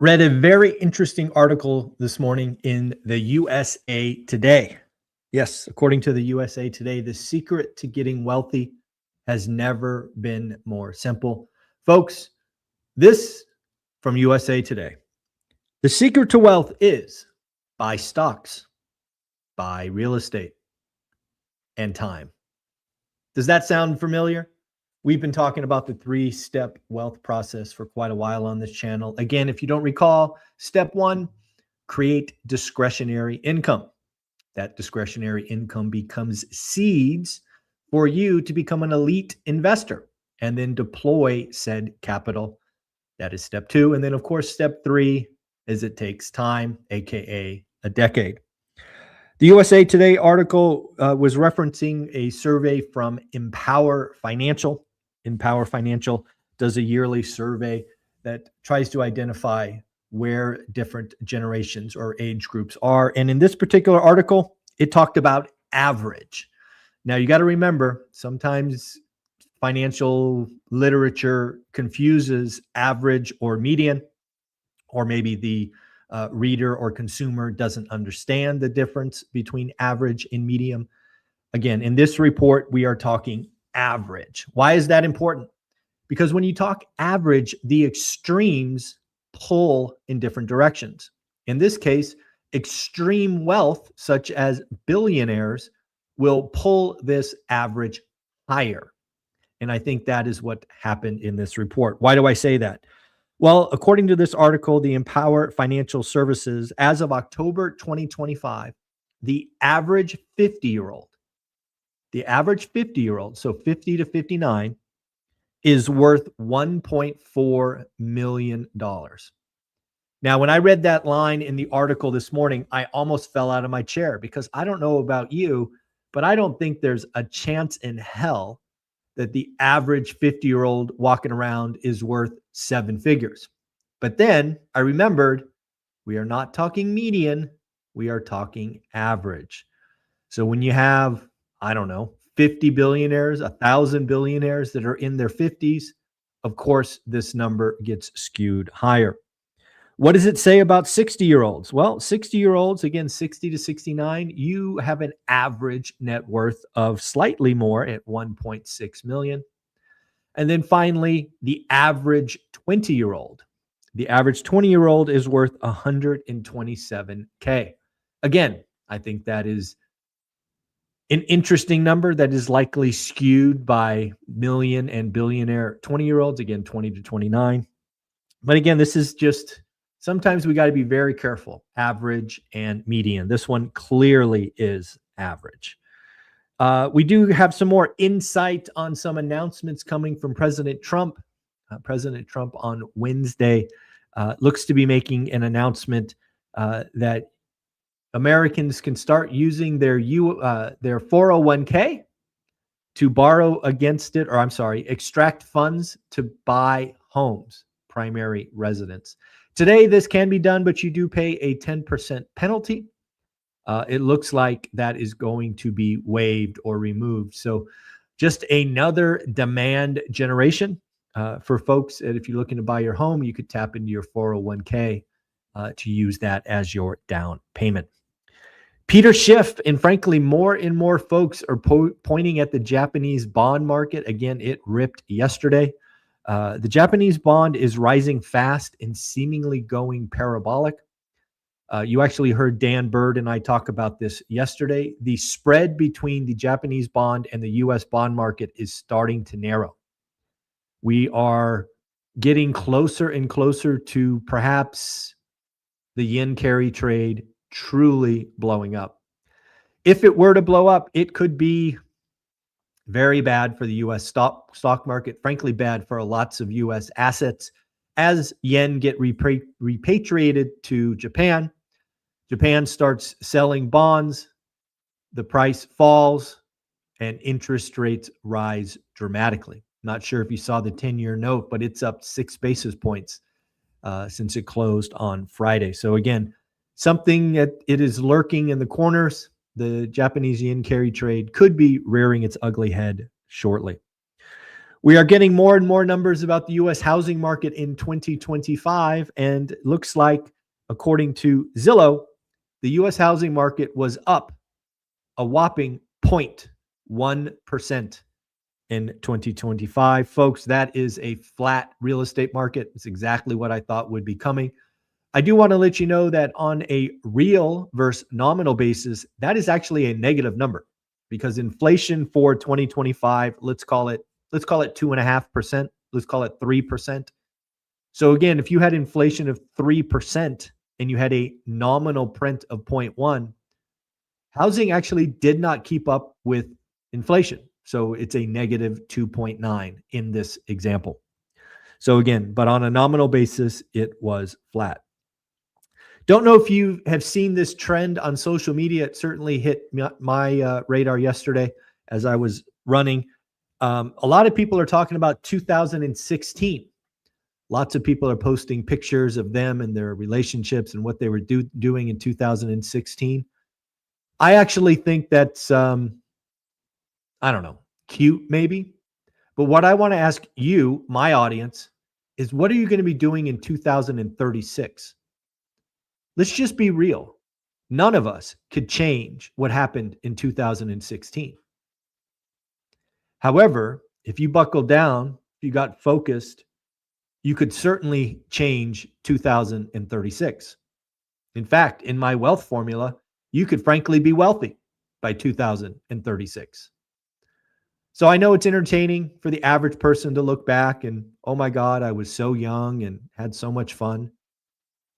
Read a very interesting article this morning in the USA Today. Yes, according to the USA Today, the secret to getting wealthy has never been more simple. Folks, this from USA Today. The secret to wealth is buy stocks, buy real estate, and time. Does that sound familiar? We've been talking about the 3-step wealth process for quite a while on this channel. Again, if you don't recall, step 1, create discretionary income. That discretionary income becomes seeds for you to become an elite investor and then deploy said capital. That is step 2. And then, of course, step 3 is it takes time, aka a decade. The USA Today article was referencing a survey from Empower Financial. Empower Financial does a yearly survey that tries to identify where different generations or age groups are. And in this particular article, it talked about average. Now, you got to remember, sometimes financial literature confuses average or median, or maybe the reader or consumer doesn't understand the difference between average and median. Again, in this report, we are talking average. Why is that important? Because when you talk average, the extremes pull in different directions. In this case, extreme wealth, such as billionaires, will pull this average higher. And I think that is what happened in this report. Why do I say that? Well, according to this article, the Empower Financial Services, as of October 2025, the average 50-year-old, so 50 to 59, is worth $1.4 million. Now, when I read that line in the article this morning, I almost fell out of my chair because I don't know about you, but I don't think there's a chance in hell that the average 50-year-old walking around is worth 7 figures. But then I remembered we are not talking median, we are talking average. So when you have, 50 billionaires, 1,000 billionaires that are in their 50s, of course, this number gets skewed higher. What does it say about 60-year-olds? Well, 60-year-olds, again, 60 to 69, you have an average net worth of slightly more at 1.6 million. And then finally, the average 20-year-old. The average 20-year-old is worth 127K. Again, I think that is an interesting number that is likely skewed by million and billionaire 20-year-olds, again, 20 to 29. But again, this is just, sometimes we got to be very careful, average and median. This one clearly is average. We do have some more insight on some announcements coming from President Trump. President Trump on Wednesday looks to be making an announcement that Americans can start using their 401k to borrow against it, extract funds to buy homes, primary residence. Today, this can be done, but you do pay a 10% penalty. It looks like that is going to be waived or removed. So just another demand generation for folks. And if you're looking to buy your home, you could tap into your 401k to use that as your down payment. Peter Schiff, and frankly, more and more folks are pointing at the Japanese bond market. Again, it ripped yesterday. The Japanese bond is rising fast and seemingly going parabolic. You actually heard Dan Bird and I talk about this yesterday. The spread between the Japanese bond and the U.S. bond market is starting to narrow. We are getting closer and closer to perhaps the yen carry trade truly blowing up. If it were to blow up, it could be very bad for the U.S. stock market, frankly, bad for lots of U.S. assets. As yen get repatriated to Japan, Japan starts selling bonds, the price falls, and interest rates rise dramatically. Not sure if you saw the 10-year note, but it's up 6 basis points since it closed on Friday. So again, something that it is lurking in the corners. The Japanese yen carry trade could be rearing its ugly head shortly. We are getting more and more numbers about the U.S. housing market in 2025, and it looks like, according to Zillow, the U.S. housing market was up a whopping 0.1% in 2025. Folks, that is a flat real estate market. It's exactly what I thought would be coming. I do want to let you know that on a real versus nominal basis, that is actually a negative number, because inflation for 2025, let's call it 2.5%. Let's call it 3%. So again, if you had inflation of 3% and you had a nominal print of 0.1, housing actually did not keep up with inflation. So it's a negative 2.9 in this example. So again, but on a nominal basis, it was flat. Don't know if you have seen this trend on social media. It certainly hit my radar yesterday as I was running. A lot of people are talking about 2016. Lots of people are posting pictures of them and their relationships and what they were doing in 2016. I actually think that's, I don't know, cute maybe. But what I want to ask you, my audience, is what are you going to be doing in 2036? Let's just be real. None of us could change what happened in 2016. However, if you buckled down, if you got focused, you could certainly change 2036. In fact, in my wealth formula, you could frankly be wealthy by 2036. So I know it's entertaining for the average person to look back and, oh my God, I was so young and had so much fun.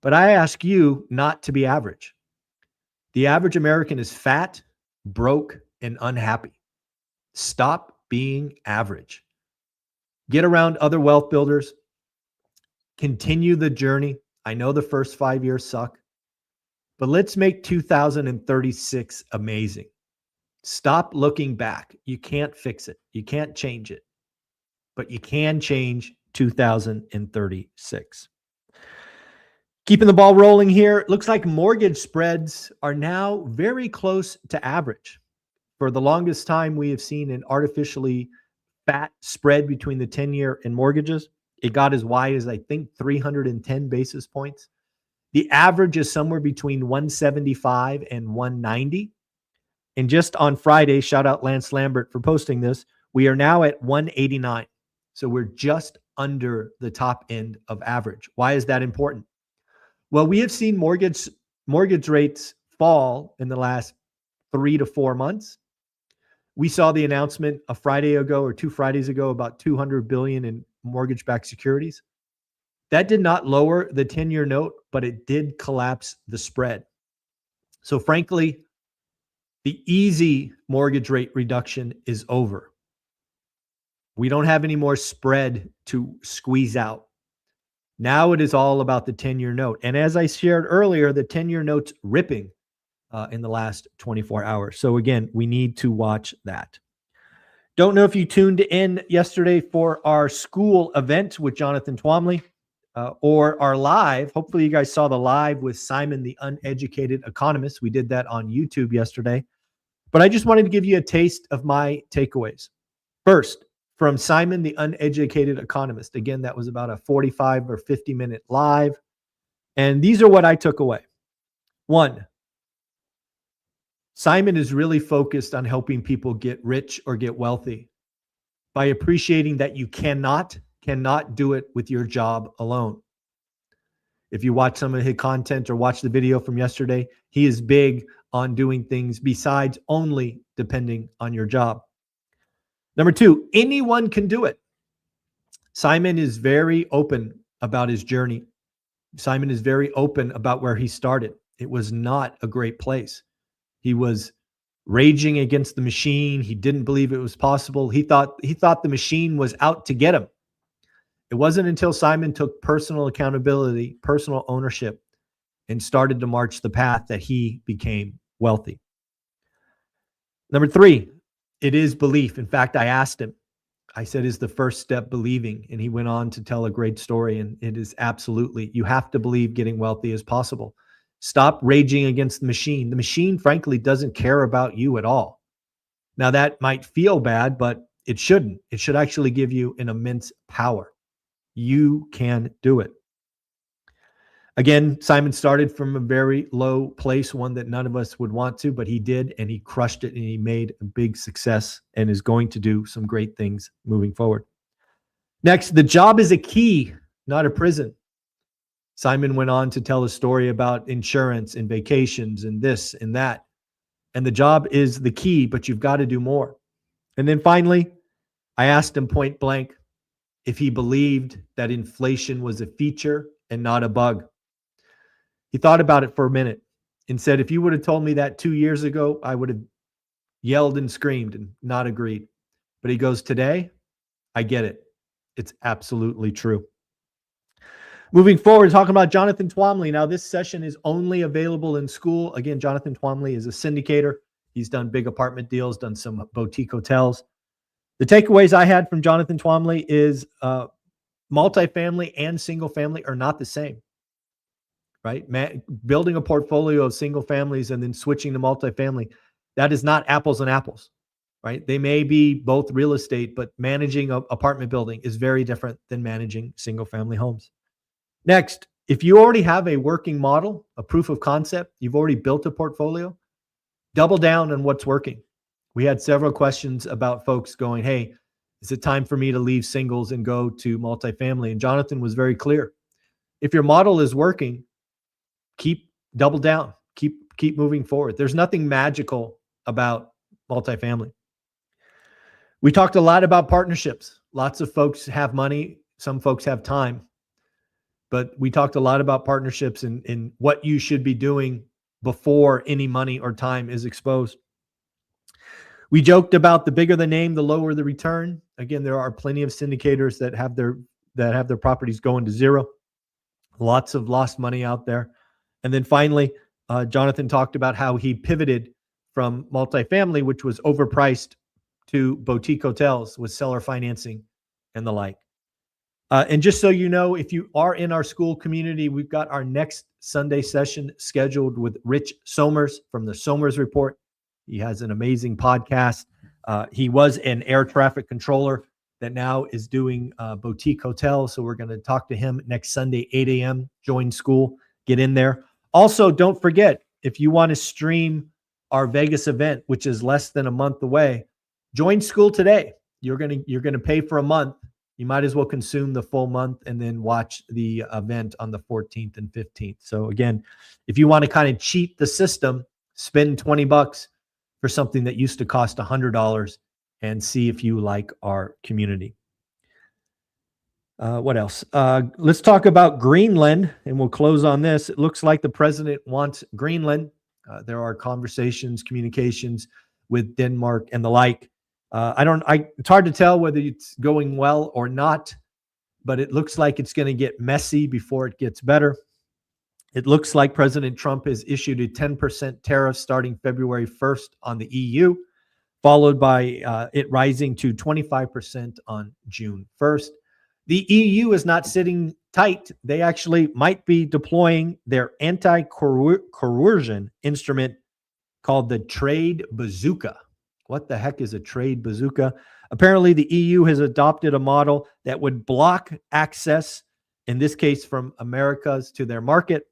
But I ask you not to be average. The average American is fat, broke, and unhappy. Stop being average. Get around other wealth builders. Continue the journey. I know the first 5 years suck, but let's make 2036 amazing. Stop looking back. You can't fix it. You can't change it, but you can change 2036. Keeping the ball rolling here. Looks like mortgage spreads are now very close to average. For the longest time, we have seen an artificially fat spread between the 10-year and mortgages. It got as wide as, I think, 310 basis points. The average is somewhere between 175 and 190. And just on Friday, shout out Lance Lambert for posting this, we are now at 189. So we're just under the top end of average. Why is that important? Well, we have seen mortgage rates fall in the last 3 to 4 months. We saw the announcement a Friday ago or 2 Fridays ago about $200 billion in mortgage-backed securities. That did not lower the 10-year note, but it did collapse the spread. So frankly, the easy mortgage rate reduction is over. We don't have any more spread to squeeze out. Now it is all about the 10-year note. And as I shared earlier, the 10-year note's ripping in the last 24 hours. So again, we need to watch that. Don't know if you tuned in yesterday for our school event with Jonathan Twomley or our live. Hopefully you guys saw the live with Simon, the Uneducated Economist. We did that on YouTube yesterday. But I just wanted to give you a taste of my takeaways. First, from Simon, the Uneducated Economist. Again, that was about a 45 or 50-minute live. And these are what I took away. 1, Simon is really focused on helping people get rich or get wealthy by appreciating that you cannot do it with your job alone. If you watch some of his content or watch the video from yesterday, he is big on doing things besides only depending on your job. Number 2, anyone can do it. Simon is very open about his journey. Simon is very open about where he started. It was not a great place. He was raging against the machine. He didn't believe it was possible. He thought the machine was out to get him. It wasn't until Simon took personal accountability, personal ownership, and started to march the path that he became wealthy. Number 3, it is belief. In fact, I asked him, I said, is the first step believing? And he went on to tell a great story. And it is absolutely, you have to believe getting wealthy is possible. Stop raging against the machine. The machine, frankly, doesn't care about you at all. Now, that might feel bad, but It shouldn't. It should actually give you an immense power. You can do it. Again, Simon started from a very low place, one that none of us would want to, but he did, and he crushed it, and he made a big success and is going to do some great things moving forward. Next, the job is a key, not a prison. Simon went on to tell a story about insurance and vacations and this and that. And the job is the key, but you've got to do more. And then finally, I asked him point blank if he believed that inflation was a feature and not a bug. He thought about it for a minute and said, if you would have told me that 2 years ago, I would have yelled and screamed and not agreed. But he goes, today, I get it. It's absolutely true. Moving forward, talking about Jonathan Twomley. Now, this session is only available in school. Again, Jonathan Twomley is a syndicator. He's done big apartment deals, done some boutique hotels. The takeaways I had from Jonathan Twomley is multifamily and single family are not the same, right? Building a portfolio of single families and then switching to multifamily, that is not apples and apples, right? They may be both real estate, but managing an apartment building is very different than managing single family homes. Next, if you already have a working model, a proof of concept, you've already built a portfolio, double down on what's working. We had several questions about folks going, hey, is it time for me to leave singles and go to multifamily? And Jonathan was very clear. If your model is working, double down, keep moving forward. There's nothing magical about multifamily. We talked a lot about partnerships. Lots of folks have money. Some folks have time. But we talked a lot about partnerships and what you should be doing before any money or time is exposed. We joked about the bigger the name, the lower the return. Again, there are plenty of syndicators that have their properties going to zero. Lots of lost money out there. And then finally, Jonathan talked about how he pivoted from multifamily, which was overpriced, to boutique hotels with seller financing and the like. And just so you know, if you are in our school community, we've got our next Sunday session scheduled with Rich Somers from the Somers Report. He has an amazing podcast. He was an air traffic controller that now is doing boutique hotels. So we're going to talk to him next Sunday, 8 a.m. Join school, get in there. Also, don't forget, if you want to stream our Vegas event, which is less than a month away, join school today. You're going to pay for a month. You might as well consume the full month and then watch the event on the 14th and 15th. So again, if you want to kind of cheat the system, spend $20 for something that used to cost $100 and see if you like our community. What else? Let's talk about Greenland, and we'll close on this. It looks like the president wants Greenland. There are conversations, communications with Denmark and the like. It's hard to tell whether it's going well or not, but it looks like it's going to get messy before it gets better. It looks like President Trump has issued a 10% tariff starting February 1st on the EU, followed by it rising to 25% on June 1st. The EU is not sitting tight. They actually might be deploying their anti-coercion instrument called the trade bazooka. What the heck is a trade bazooka? Apparently, the EU has adopted a model that would block access, in this case from Americas to their market.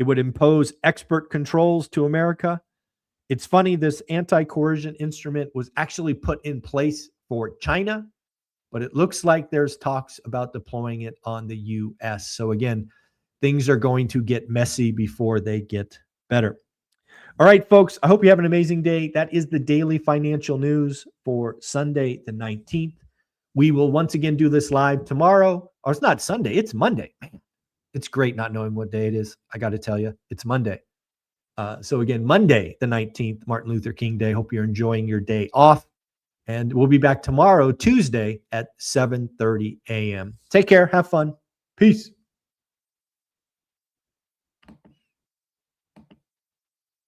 It would impose expert controls to America. It's funny, this anti-coercion instrument was actually put in place for China, but it looks like there's talks about deploying it on the US. So again, things are going to get messy before they get better. All right, folks, I hope you have an amazing day. That is the daily financial news for Sunday, the 19th. We will once again do this live tomorrow. Or it's not Sunday, it's Monday. Man, it's great not knowing what day it is. I got to tell you, it's Monday. So again, Monday, the 19th, Martin Luther King Day. Hope you're enjoying your day off. And we'll be back tomorrow, Tuesday at 7:30 a.m. Take care. Have fun. Peace.